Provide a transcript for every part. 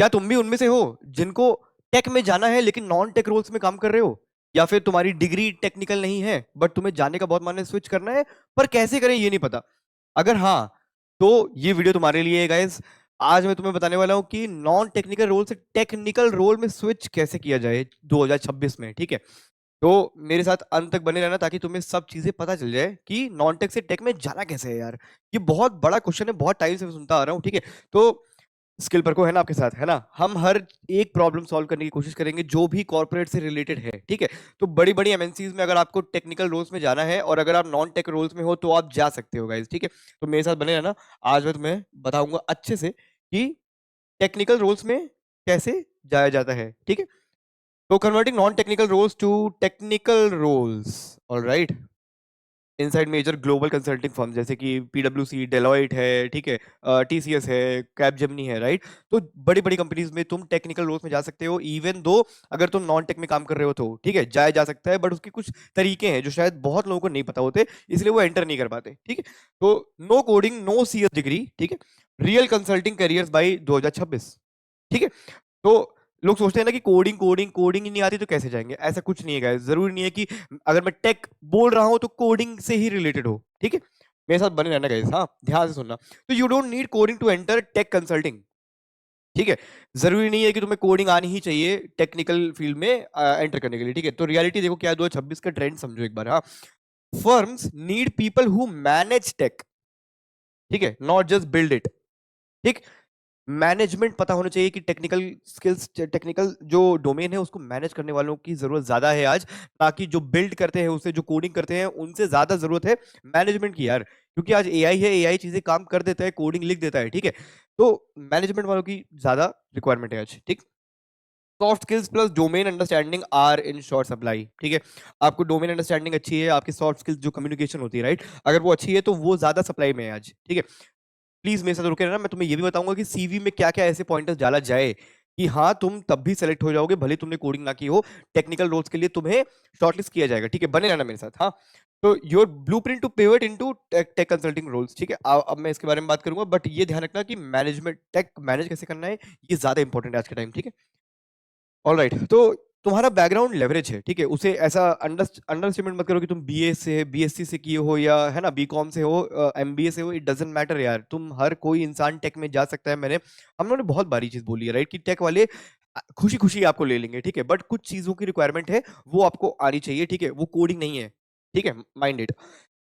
क्या तुम भी उनमें से हो जिनको टेक में जाना है लेकिन नॉन टेक रोल्स में काम कर रहे हो? या फिर तुम्हारी डिग्री टेक्निकल नहीं है बट तुम्हें जाने का बहुत मन है, स्विच करना है, पर कैसे करें ये नहीं पता? अगर हाँ, तो ये वीडियो तुम्हारे लिए है गाइस। आज मैं तुम्हें बताने वाला हूँ कि नॉन टेक्निकल रोल से टेक्निकल रोल में स्विच कैसे किया जाए 2026 में, ठीक है? तो मेरे साथ अंत तक बने रहना ताकि तुम्हें सब चीजें पता चल जाए कि नॉन टेक से टेक में जाना कैसे है यार। ये बहुत बड़ा क्वेश्चन है, बहुत टाइम से मैं सुनता आ रहा हूँ, ठीक है? तो स्किल पर को है ना आपके साथ, है ना? हम हर एक प्रॉब्लम सॉल्व करने की कोशिश करेंगे जो भी कॉर्पोरेट से रिलेटेड है, ठीक है? तो बड़ी बड़ी एमएनसीज में अगर आपको टेक्निकल रोल्स में जाना है और अगर आप नॉन टेक रोल्स में हो तो आप जा सकते हो गाइस, ठीक है? तो मेरे साथ बने रहना। आज मैं तुम्हें बताऊंगा अच्छे से कि टेक्निकल रोल्स में कैसे जाया जाता है, ठीक है? तो converting non technical roles to technical roles, alright. Inside major global consulting firm जैसे कि पीडब्ल्यूसी, डेलॉइट है, ठीक है, टीसीएस है, कैपजेमिनी है, राइट? तो बड़ी बड़ी कंपनीज में तुम टेक्निकल रोल्स में जा सकते हो, इवन दो अगर तुम नॉन टेक में काम कर रहे हो तो, ठीक है, जाया जा सकता है। बट उसके कुछ तरीके हैं जो शायद बहुत लोगों को नहीं पता होते, इसलिए वो एंटर नहीं कर पाते, ठीक है? तो no coding, no CS degree, ठीक है, रियल कंसल्टिंग करियर्स बाई 2026, ठीक है? तो लोग सोचते हैं ना कि कोडिंग कोडिंग कोडिंग ही नहीं आती तो कैसे जाएंगे। ऐसा कुछ नहीं है गाइस, जरूरी नहीं है कि अगर मैं टेक बोल रहा हूं तो कोडिंग से ही रिलेटेड हो, ठीक है? मेरे साथ बने रहना गाइस, हाँ, ध्यान से सुनना। तो you don't need coding to enter tech consulting, ठीक है? जरूरी नहीं है कि तुम्हें कोडिंग आनी ही चाहिए टेक्निकल फील्ड में एंटर करने के लिए, ठीक है? तो रियलिटी देखो क्या है, 2026 का ट्रेंड समझो एक बार, हाँ। Firms need people who manage tech, ठीक है, नॉट जस्ट बिल्ड इट, ठीक? मैनेजमेंट पता होना चाहिए कि टेक्निकल स्किल्स, टेक्निकल जो डोमेन है उसको मैनेज करने वालों की जरूरत ज्यादा है आज, ताकि जो बिल्ड करते हैं उसे, जो कोडिंग करते हैं उनसे ज्यादा जरूरत है मैनेजमेंट की यार। क्योंकि आज एआई है, एआई चीजें काम कर देता है, कोडिंग लिख देता है, ठीक है? तो मैनेजमेंट वालों की ज्यादा रिक्वायरमेंट है आज, ठीक? Soft skills plus domain understanding are in short supply, ठीक है? आपको डोमेन अंडरस्टैंडिंग अच्छी है, आपकी सॉफ्ट स्किल्स जो कम्युनिकेशन होती है, राइट, अगर वो अच्छी है तो वो ज्यादा सप्लाई में है आज, ठीक है? प्लीज मेरे साथ रुके रहना, मैं तुम्हें ये भी बताऊंगा कि सीवी में क्या क्या ऐसे पॉइंटर्स डाला जाए कि हाँ तुम तब भी सेलेक्ट हो जाओगे भले तुमने कोडिंग ना की हो, टेक्निकल रोल्स के लिए तुम्हें शॉर्टलिस्ट किया जाएगा, ठीक है? बने रहना मेरे साथ, हाँ। तो your blueprint to pivot into tech consulting roles, ठीक है? अब मैं इसके बारे में बात करूंगा, बट ये ध्यान रखना कि मैनेजमेंट, टेक मैनेज कैसे करना है, ये ज्यादा इंपॉर्टेंट है आज के टाइम, ठीक है? ऑलराइट, तो तुम्हारा बैकग्राउंड लेवरेज है, ठीक है? उसे ऐसा अंडरस्टिमेट मत करो कि तुम बीए से, बीएससी से किए हो, या है ना बीकॉम से हो, एमबीए से हो, इट डजंट मैटर यार। तुम, हर कोई इंसान टेक में जा सकता है। हम लोगों ने बहुत बारी चीज बोली है, राइट, कि टेक वाले खुशी खुशी आपको ले लेंगे, ठीक है? बट कुछ चीजों की रिक्वायरमेंट है, वो आपको आनी चाहिए, ठीक है? वो कोडिंग नहीं है, ठीक है? Mind it.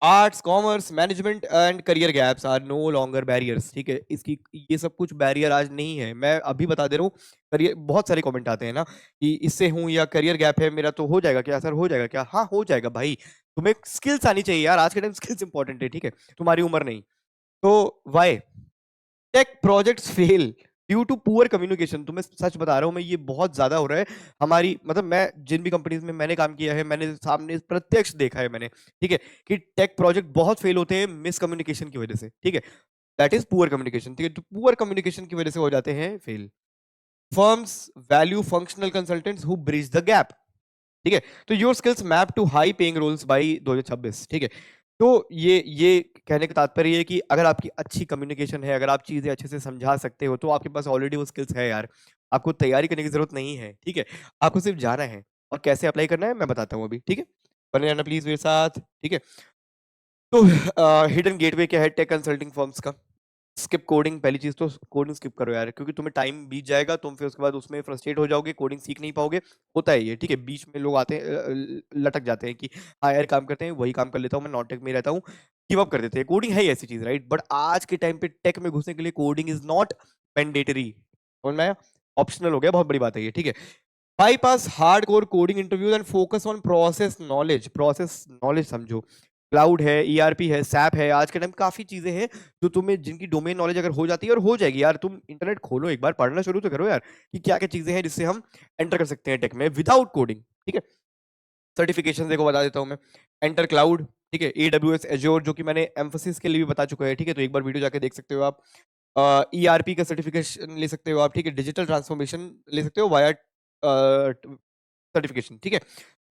Arts, commerce, management and career gaps are no longer barriers, ठीक है? इसकी, ये सब कुछ बैरियर आज नहीं है, मैं अभी बता दे रहा हूँ। करियर, बहुत सारे कमेंट आते हैं ना कि इससे हूँ या करियर गैप है मेरा तो हो जाएगा क्या सर, हो जाएगा क्या? हाँ हो जाएगा भाई, तुम्हें स्किल्स आनी चाहिए यार, आज के टाइम स्किल्स इंपॉर्टेंट है, ठीक है? तुम्हारी उम्र नहीं। तो why tech projects fail due to poor communication? तुम्हें सच बता रहा हूं मैं, ये बहुत ज्यादा हो रहा है हमारी, मतलब मैं जिन भी कंपनीज में मैंने काम किया है, मैंने सामने प्रत्यक्ष देखा है मैंने, ठीक है, कि टेक प्रोजेक्ट बहुत फेल होते हैं मिस कम्युनिकेशन की वजह से, ठीक है? दैट इज पुअर कम्युनिकेशन, ठीक है? तो पुअर कम्युनिकेशन की वजह से हो जाते हैं fail. Firms value functional consultants who bridge the gap, ठीक है? तो your skills map to high paying roles by 2026, ठीक है? तो ये कहने का तात्पर्य है कि अगर आपकी अच्छी कम्युनिकेशन है, अगर आप चीजें अच्छे से समझा सकते हो, तो आपके पास ऑलरेडी वो स्किल्स है यार। आपको तैयारी करने की जरूरत नहीं है, ठीक है? आपको सिर्फ जाना है। और कैसे अप्लाई करना है मैं बताता हूँ अभी, ठीक है? बने रहना प्लीज मेरे साथ, ठीक है? तो हिडन गेटवे क्या है टेक कंसल्टिंग फर्म्स का? स्किप कोडिंग, पहली चीज तो कोडिंग स्किप करो यार, क्योंकि तुम्हें टाइम बीत जाएगा, तुम फिर उसके बाद उसमें फ्रस्ट्रेट हो जाओगे, कोडिंग सीख नहीं पाओगे। होता है ये, ठीक है? बीच में लोग आते हैं, लटक जाते हैं कि हाँ यार काम करते हैं, वही काम कर लेता हूँ, मैं नॉन टेक में ही रहता हूँ, गिव अप कर देते हैं। कोडिंग है ही ऐसी चीज, राइट? बट आज के टाइम पे टेक में घुसने के लिए कोडिंग इज नॉट मैंडेटरी, समझ में आया? ऑप्शनल हो गया, बहुत बड़ी बात है ये, ठीक है? Bypass hard core coding interviews and focus on process knowledge, process knowledge समझो। क्लाउड है, ईआरपी है, सैप है, आज के टाइम काफी चीजें हैं जो तुम्हें, जिनकी डोमेन नॉलेज अगर हो जाती है, और हो जाएगी यार, तुम इंटरनेट खोलो एक बार, पढ़ना शुरू तो करो यार कि क्या क्या चीजें हैं जिससे हम एंटर कर सकते हैं टेक में विदाउट कोडिंग, ठीक है? सर्टिफिकेशन देखो बता देता हूँ मैं। एंटर क्लाउड, ठीक है, एडब्ल्यूएस एज्योर, जो कि मैंने एम्फोसिस के लिए भी बता चुका है, ठीक है? तो एक बार वीडियो जाके देख सकते हो आप। ईआरपी का सर्टिफिकेशन ले सकते हो आप, ठीक है? डिजिटल ट्रांसफॉर्मेशन ले सकते हो वाया सर्टिफिकेशन, ठीक है?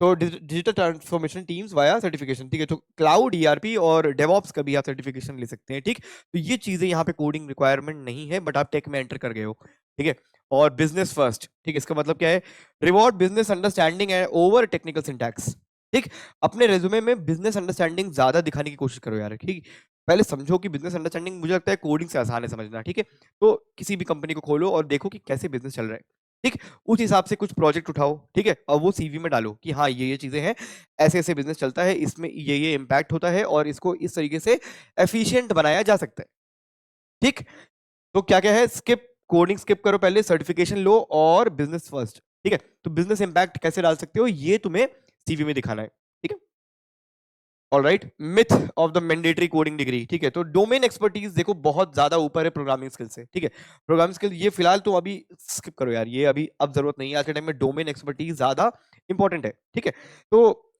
तो digital transformation teams via certification, ठीक है? तो क्लाउड, ईआरपी और डेवॉप्स का भी आप सर्टिफिकेशन ले सकते हैं, ठीक? तो ये चीजें यहाँ पे कोडिंग रिक्वायरमेंट नहीं है, बट आप टेक में एंटर कर गए हो, ठीक है? और बिजनेस फर्स्ट, ठीक है, इसका मतलब क्या है? Reward business understanding and over technical syntax. ठीक, अपने रेज्यूमे में बिजनेस अंडरस्टैंडिंग ज्यादा दिखाने की कोशिश करो यार। ठीक, पहले समझो कि बिजनेस अंडरस्टैंडिंग मुझे लगता है कोडिंग से आसान है समझना। ठीक है, तो किसी भी कंपनी को खोलो और देखो कि कैसे बिजनेस चल रहा है। ठीक, उस हिसाब से कुछ प्रोजेक्ट उठाओ, ठीक है, और वो सीवी में डालो कि हाँ ये चीजें हैं, ऐसे ऐसे बिजनेस चलता है, इसमें ये इम्पैक्ट होता है और इसको इस तरीके से एफिशिएंट बनाया जा सकता है। ठीक, तो क्या क्या है, स्किप, कोडिंग स्किप करो, पहले सर्टिफिकेशन लो और बिजनेस फर्स्ट। ठीक है, तो बिजनेस इंपैक्ट कैसे डाल सकते हो ये तुम्हें सीवी में दिखाना है। ठीक है, alright, myth of the mandatory coding degree. ठीक है, तो डोमेन एक्सपर्टीज देखो बहुत ज्यादा ऊपर है प्रोग्रामिंग स्किल से। ठीक है, प्रोग्रामिंग स्किल ये फिलहाल तो अभी स्किप करो यार, ये अभी अब जरूरत नहीं है। आज के टाइम में डोमेन एक्सपर्टीज ज्यादा इंपॉर्टेंट है। ठीक है, तो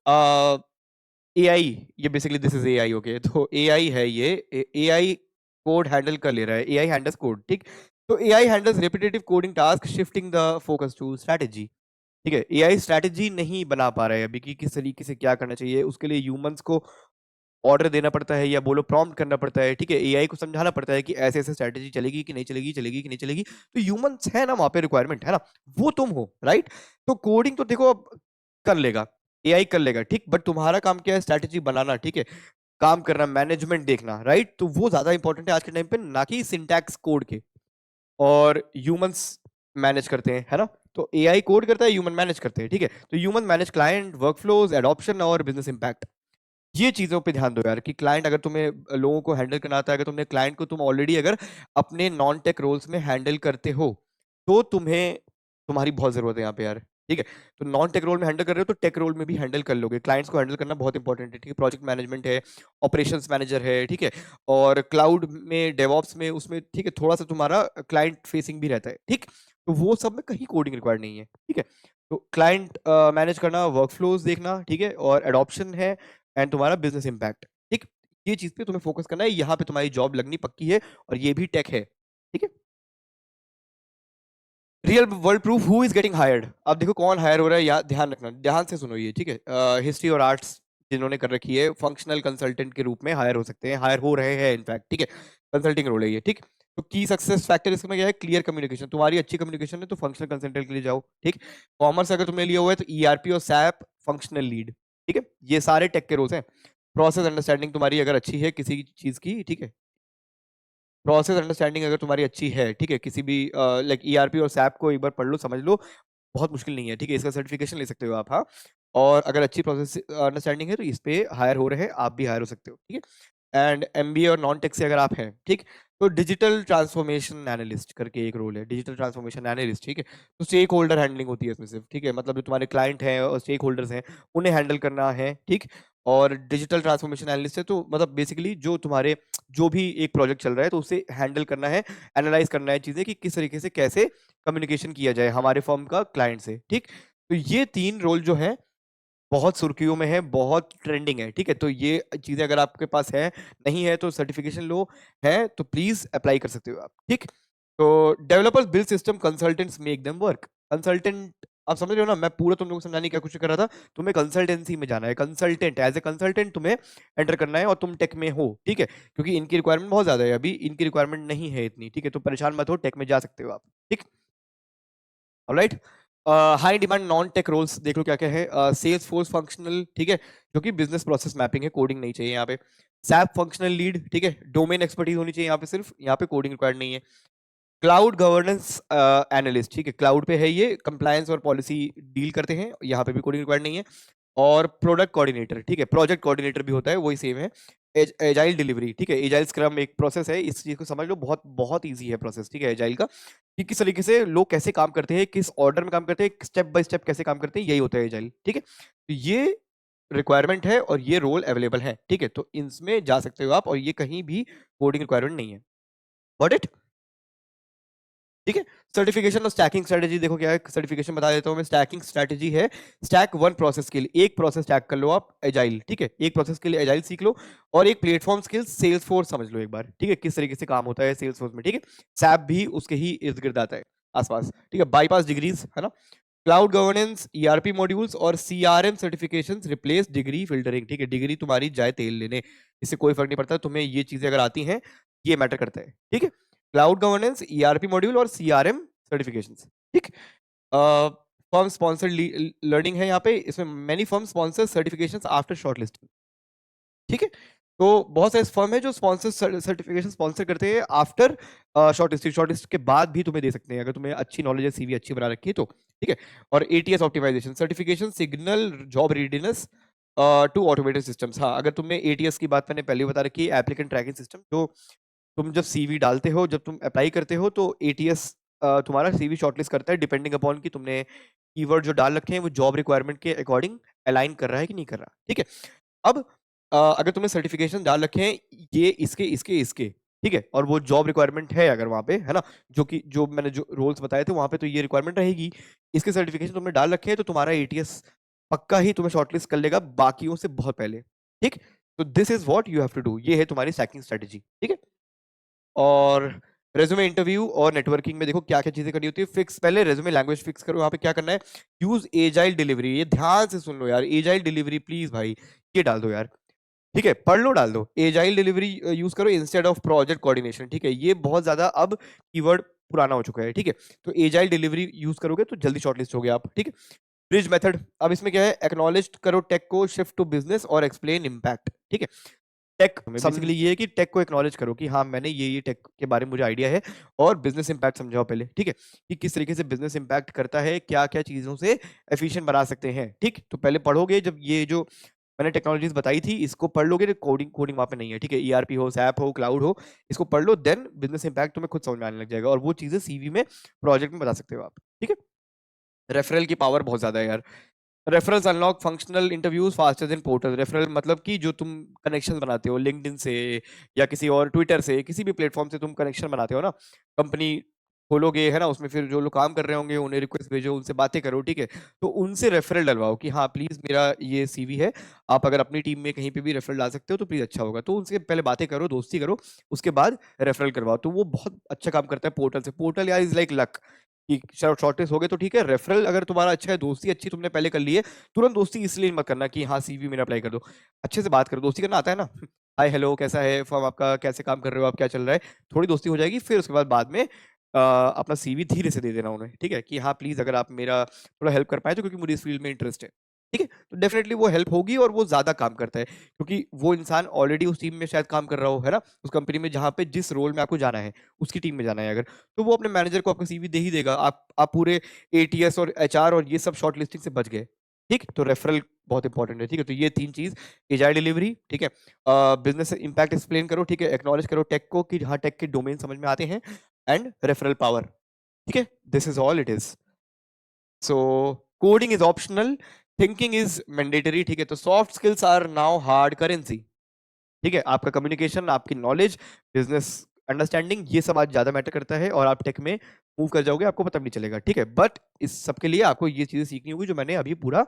एआई, ये basically this is AI. Okay, तो एआई है, ये एआई कोड हैंडल कर ले रहा है, एआई हैंडल्स कोड। ठीक, तो AI handles repetitive coding task shifting the focus to strategy. ठीक है, एआई स्ट्रेटेजी नहीं बना पा रहा है अभी कि किस तरीके से क्या करना चाहिए, उसके लिए ह्यूमंस को ऑर्डर देना पड़ता है या बोलो प्रॉम्प्ट करना पड़ता है। ठीक है, एआई को समझाना पड़ता है कि ऐसे ऐसे स्ट्रेटेजी चलेगी कि नहीं चलेगी, चलेगी कि नहीं चलेगी। तो ह्यूमंस है ना वहां पे, रिक्वायरमेंट है ना, वो तुम हो, राइट? तो कोडिंग तो देखो अब कर लेगा, एआई कर लेगा, ठीक, बट तुम्हारा काम क्या है? स्ट्रेटेजी बनाना। ठीक है, काम करना, मैनेजमेंट देखना, राइट? तो वो ज्यादा इंपॉर्टेंट है आज के टाइम पे, ना कि सिंटैक्स कोड के। और ह्यूमंस मैनेज करते हैं, है ना? तो एआई कोड करता है, ह्यूमन मैनेज करते हैं। ठीक है, तो human manage client workflows, adoption और बिजनेस इंपैक्ट। ये चीजों पे ध्यान दो यार कि क्लाइंट, अगर तुम्हें लोगों को हैंडल करना आता है, अगर तुमने क्लाइंट को तुम ऑलरेडी अगर अपने नॉन टेक रोल्स में हैंडल करते हो, तो तुम्हें, तुम्हारी बहुत जरूरत है यहाँ पे यार। ठीक है, तो नॉन टेक रोल में हैंडल कर रहे हो तो टेक रोल में भी हैंडल कर लोगे। क्लाइंट्स को हैंडल करना बहुत इंपॉर्टेंट है। ठीक है, प्रोजेक्ट मैनेजमेंट है, ऑपरेशंस मैनेजर है, ठीक है, और क्लाउड में, डेवॉप्स में, उसमें, ठीक है, थोड़ा सा तुम्हारा क्लाइंट फेसिंग भी रहता है। ठीक, तो वो सब में कहीं कोडिंग रिक्वायर्ड नहीं है। ठीक है, तो क्लाइंट मैनेज करना, वर्कफ्लोज देखना, ठीक है, और एडॉप्शन है, एंड तुम्हारा बिजनेस इंपैक्ट। ठीक, ये चीज पे तुम्हें फोकस करना है, यहाँ पे तुम्हारी जॉब लगनी पक्की है, और ये भी टेक है। ठीक है, real world proof who is getting hired. अब देखो कौन हायर हो रहा है, या ध्यान रखना, ध्यान से सुनो ये। ठीक है, हिस्ट्री और आर्ट्स जिन्होंने कर रखी है, फंक्शनल कंसल्टेंट के रूप में हायर हो सकते हैं, हायर हो रहे हैं इनफैक्ट। ठीक है, कंसल्टिंग रोल है ये। ठीक, तो की सक्सेस फैक्टर इसमें क्या है? Clear communication. तुम्हारी अच्छी कम्युनिकेशन है तो फंक्शनल कंसल्टेंट के लिए जाओ। ठीक, कॉमर्स अगर तुमने लिया हुआ है तो ईआरपी और सैप फंक्शनल लीड। ठीक है, ये सारे टेक के रोल्स हैं। प्रोसेस अंडरस्टैंडिंग तुम्हारी अगर अच्छी है किसी चीज की, ठीक है, प्रोसेस अंडरस्टैंडिंग अगर तुम्हारी अच्छी है, ठीक है, किसी भी लाइक ईआरपी और सैप को एक बार पढ़ लो, समझ लो, बहुत मुश्किल नहीं है। ठीक है, इसका सर्टिफिकेशन ले सकते हो आप। हाँ, और अगर अच्छी प्रोसेस अंडरस्टैंडिंग है तो इस पे हायर हो रहे हैं, आप भी हायर हो सकते हो। ठीक है, एंड एमबीए और नॉन टेक से अगर आप हैं, ठीक, तो डिजिटल ट्रांसफॉर्मेशन एनालिस्ट करके एक रोल है, डिजिटल ट्रांसफॉर्मेशन एनालिस्ट। ठीक है, तो स्टेक होल्डर हैंडलिंग होती है इसमें सिर्फ। ठीक है, मतलब जो तुम्हारे क्लाइंट हैं और स्टेक होल्डर्स हैं, उन्हें हैंडल करना है। ठीक, और डिजिटल ट्रांसफॉर्मेशन एनालिस्ट है तो मतलब बेसिकली जो तुम्हारे, जो भी एक प्रोजेक्ट चल रहा है तो उसे हैंडल करना है, एनालाइज करना है चीजें कि किस तरीके से कैसे कम्युनिकेशन किया जाए हमारे फर्म का क्लाइंट से। ठीक, तो ये तीन रोल जो है बहुत सुर्खियों में है, बहुत ट्रेंडिंग है। ठीक है, तो ये चीजें अगर आपके पास है, नहीं है तो सर्टिफिकेशन लो, है तो प्लीज अप्लाई कर सकते हो आप। ठीक, तो developers build system, consultants make them work. Consultant, आप समझ रहे हो ना, मैं पूरा तुम लोगों को समझाने की क्या कोशिश कर रहा था। तुम्हें कंसल्टेंसी में जाना है, कंसल्टेंट, एज ए कंसल्टेंट तुम्हें एंटर करना है, और तुम टेक में हो। ठीक है, क्योंकि इनकी रिक्वायरमेंट बहुत ज्यादा है, अभी इनकी रिक्वायरमेंट नहीं है इतनी। ठीक है, तो परेशान मत हो, टेक में जा सकते हो आप। ठीक, alright, high demand non tech roles देख लो क्या क्या है। सेल्स फोर्स फंक्शनल, ठीक है, जो कि बिजनेस प्रोसेस मैपिंग है, कोडिंग नहीं चाहिए यहाँ पे। सैप फंक्शनल लीड, ठीक है, डोमेन एक्सपर्टीज होनी चाहिए यहाँ पे सिर्फ, यहाँ पे कोडिंग रिक्वायर्ड नहीं है। क्लाउड गवर्नेंस एनालिस्ट, ठीक है, क्लाउड पे है ये, कंप्लायंस और पॉलिसी डील करते हैं, यहाँ पे भी कोडिंग रिक्वायर्ड नहीं है। और प्रोडक्ट कोऑर्डिनेटर, ठीक है, प्रोजेक्ट कोऑर्डिनेटर भी होता है, वही सेम है। एजाइल डिलीवरी, ठीक है, एजाइल स्क्रम एक प्रोसेस है, इस चीज को समझ लो, बहुत बहुत ईजी है प्रोसेस। ठीक है, एजाइल का कि किस तरीके से लोग कैसे काम करते हैं, किस ऑर्डर में काम करते हैं, स्टेप बाय स्टेप कैसे काम करते हैं, यही होता है एजाइल। ठीक है, तो ये रिक्वायरमेंट है और ये रोल अवेलेबल है। ठीक है, तो इसमें जा सकते हो आप, और ये कहीं भी कोडिंग रिक्वायरमेंट नहीं है। Got it? ठीक है, सर्टिफिकेशन और स्टैकिंग स्ट्रेटेजी देखो क्या है, सर्टिफिकेशन बता देता हूं मैं। स्टैकिंग स्ट्रेटेजी है, स्टैक वन प्रोसेस के लिए, एक प्रोसेस स्टैक कर लो आप एजाइल। ठीक है, एक प्रोसेस के लिए एजाइल सीख लो, और एक प्लेटफॉर्म स्किल्स सेल्स फोर्स समझ लो एक बार। ठीक है, किस तरीके से काम होता है सेल्स फोर्स में। ठीक है, सैप भी उसके ही इर्द गिर्द आता है, आसपास। ठीक है, बाईपास डिग्रीज, है ना, क्लाउड गवर्नेंस, ईआरपी मॉड्यूल्स और CRM certifications replace degree filtering. ठीक है, डिग्री तुम्हारी जाए तेल लेने, इससे कोई फर्क नहीं पड़ता, तुम्हें ये चीजें अगर आती हैं, ये मैटर करता है। ठीक है, क्लाउड गवर्नेंस, ईआरपी मॉड्यूल और सीआरएम सर्टिफिकेशंस, ठीक। फर्म स्पॉन्सर्ड लर्निंग है यहाँ पे, इसमें many firm sponsor certifications after shortlisting, ठीक है। तो बहुत सारे फर्म है जो स्पॉन्सर सर्टिफिकेशन स्पॉन्सर करते हैं आफ्टर शॉर्टलिस्टिंग, शॉर्टलिस्ट के बाद भी तुम्हें दे सकते हैं अगर तुम्हें अच्छी नॉलेज है, सीवी अच्छी बना रखी है तो, ठीक है। और ATS optimisation certification, signal job readiness to automated systems. हाँ, अगर तुमने एटीएस की बात मैंने पहले बता रखी है, एप्लीकेंट ट्रैकिंग सिस्टम, जो तुम जब सीवी डालते हो, जब तुम अप्लाई करते हो तो एटीएस तुम्हारा सीवी शॉर्टलिस्ट करता है डिपेंडिंग अपॉन कि तुमने कीवर्ड जो डाल रखे हैं वो जॉब रिक्वायरमेंट के अकॉर्डिंग अलाइन कर रहा है कि नहीं कर रहा, ठीक है। अब अगर तुमने सर्टिफिकेशन डाल रखे हैं ये इसके इसके इसके, ठीक है, और वो जॉब रिक्वायरमेंट है अगर वहां पे, है ना, जो कि जो मैंने जो रोल्स बताए थे वहां पे तो ये रिक्वायरमेंट रहेगी, इसके सर्टिफिकेशन तुमने डाल रखे हैं तो तुम्हारा एटीएस पक्का ही तुम्हें शॉर्टलिस्ट कर लेगा बाकियों से बहुत पहले, ठीक। तो this is what you have to do, ये है तुम्हारी सैकिंग स्ट्रेटेजी, ठीक है। और रेज्यूमे इंटरव्यू और नेटवर्किंग में देखो क्या क्या चीजें करनी होती है। फिक्स, पहले रेज्यूमे लैंग्वेज फिक्स करो, वहां पे क्या करना है, यूज एजाइल डिलीवरी, ये ध्यान से सुन लो यार, एजाइल डिलीवरी प्लीज भाई, ये डाल दो यार, ठीक है, पढ़ लो, डाल दो, एजाइल डिलीवरी यूज करो इंस्टेड ऑफ प्रोजेक्ट कोऑर्डिनेशन, ठीक है, ये बहुत ज्यादा अब कीवर्ड पुराना हो चुका है, ठीक है। तो एजाइल डिलीवरी यूज करोगे तो जल्दी शॉर्टलिस्ट हो गया आप, ठीक है। ब्रिज मेथड, अब इसमें क्या है, एक्नॉलेज करो टेक को, शिफ्ट टू बिजनेस और एक्सप्लेन इम्पैक्ट, ठीक है। टेक बेसिकली ये है कि टेक को एक्नॉलेज करो कि हाँ मैंने ये टेक के बारे में मुझे आइडिया है, और बिजनेस इंपैक्ट समझाओ पहले, ठीक है, कि किस तरीके से बिजनेस इंपैक्ट करता है, क्या क्या चीजों से एफिशिएंट बना सकते हैं, ठीक। तो पहले पढ़ोगे, जब ये जो मैंने टेक्नोलॉजीज बताई थी इसको पढ़ लोगे, कोडिंग कोडिंग वहां पे नहीं है, ठीक है, ईआरपी हो, सैप हो, क्लाउड हो, इसको पढ़ लो, देन बिजनेस इंपैक्ट तुम्हें खुद समझ में आने लग जाएगा, और वो चीजें सीवी में प्रोजेक्ट में बता सकते हो आप, ठीक है। रेफरल की पावर बहुत ज्यादा है यार, referrals unlock functional interviews faster than portal. Referral मतलब कि जो तुम कनेक्शन बनाते हो लिंक्डइन से या किसी और ट्विटर से, किसी भी प्लेटफॉर्म से तुम कनेक्शन बनाते हो ना, कंपनी खोलोगे है ना, उसमें फिर जो लोग काम कर रहे होंगे उन्हें रिक्वेस्ट भेजो, उनसे बातें करो, ठीक है। तो उनसे रेफरल डलवाओ कि हाँ प्लीज मेरा ये सीवी है, आप अगर अपनी टीम में कहीं पे भी रेफरल डाल सकते हो तो प्लीज अच्छा होगा, तो उनसे पहले बातें करो, दोस्ती करो, उसके बाद रेफरल करवाओ, तो वो बहुत अच्छा काम करता है पोर्टल से। पोर्टल यार इज लाइक लक, कि शॉर्टेज हो गए तो ठीक है, रेफरल अगर तुम्हारा अच्छा है, दोस्ती अच्छी तुमने पहले कर ली है, तुरंत दोस्ती इसलिए मत करना कि हाँ सीवी मेरा अप्लाई कर दो, अच्छे से बात करो, दोस्ती करना आता है ना, हाय हेलो कैसा है फॉर्म आपका, कैसे काम कर रहे हो आप, क्या चल रहा है, थोड़ी दोस्ती हो जाएगी, फिर उसके बाद में अपना सीवी धीरे से दे देना उन्हें, ठीक है, कि हाँ प्लीज अगर आप मेरा थोड़ा हेल्प कर पाए तो, क्योंकि मुझे इस फील्ड में इंटरेस्ट है, ठीक है, तो डेफिनेटली वो हेल्प होगी और वो ज्यादा काम करता है, क्योंकि वो इंसान ऑलरेडी उस टीम में शायद काम कर रहा हो, है ना, उस कंपनी में जहाँ पे जिस रोल में आपको जाना है उसकी टीम में जाना है अगर, तो वो अपने मैनेजर को आपका सीवी दे ही देगा, आप पूरे एटीएस और एचआर और ये सब शॉर्ट लिस्टिंग से बच गए, ठीक। तो रेफरल बहुत इंपॉर्टेंट है, ठीक है, तो ये तीन चीज, एजाइल डिलीवरी, ठीक है, बिजनेस इंपैक्ट एक्सप्लेन करो, ठीक है, एक्नॉलेज करो टेक को कि हाँ टेक के डोमेन समझ में आते हैं, एंड रेफरल पावर, ठीक है, this is all it is. So coding is optional, thinking is mandatory, ठीक है, तो soft skills are now hard currency, ठीक है, आपका कम्युनिकेशन, आपकी नॉलेज, बिजनेस अंडरस्टैंडिंग, ये सब आज ज्यादा मैटर करता है, और आप टेक में मूव कर जाओगे आपको पता भी नहीं चलेगा, ठीक है, बट इस सब के लिए आपको ये चीजें सीखनी होगी जो मैंने अभी पूरा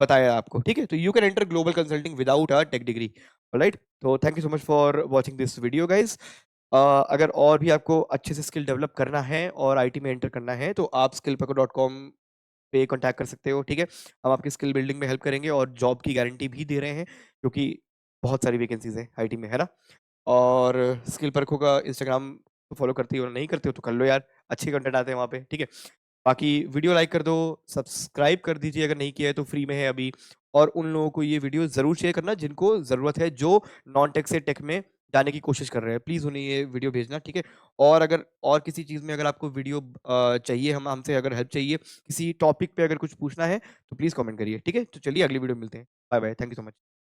बताया आपको, ठीक है। तो you can enter global consulting without a tech degree, right. तो thank you so much for watching this video guys. अगर और भी आपको अच्छे से स्किल डेवलप करना है और आईटी में एंटर करना है तो आप skillpacker.com पे कांटेक्ट कर सकते हो, ठीक है, हम आपकी स्किल बिल्डिंग में हेल्प करेंगे और जॉब की गारंटी भी दे रहे हैं, क्योंकि बहुत सारी वैकेंसीज है आईटी में, है ना। और स्किल परखो का इंस्टाग्राम फॉलो करते हो, नहीं करते हो तो कर लो यार, अच्छे कंटेंट आते हैं वहाँ पे, ठीक है। बाकी वीडियो लाइक कर दो, सब्सक्राइब कर दीजिए अगर नहीं किया है तो, फ्री में है अभी, और उन लोगों को ये वीडियो जरूर शेयर करना जिनको जरूरत है, जो नॉन टेक से टेक में जाने की कोशिश कर रहे हैं, प्लीज उन्हें ये वीडियो भेजना, ठीक है। और अगर और किसी चीज में अगर आपको वीडियो चाहिए, हम हमसे अगर हेल्प चाहिए किसी टॉपिक पे अगर कुछ पूछना है तो प्लीज कमेंट करिए, ठीक है। तो चलिए अगली वीडियो में मिलते हैं, bye bye, thank you so much.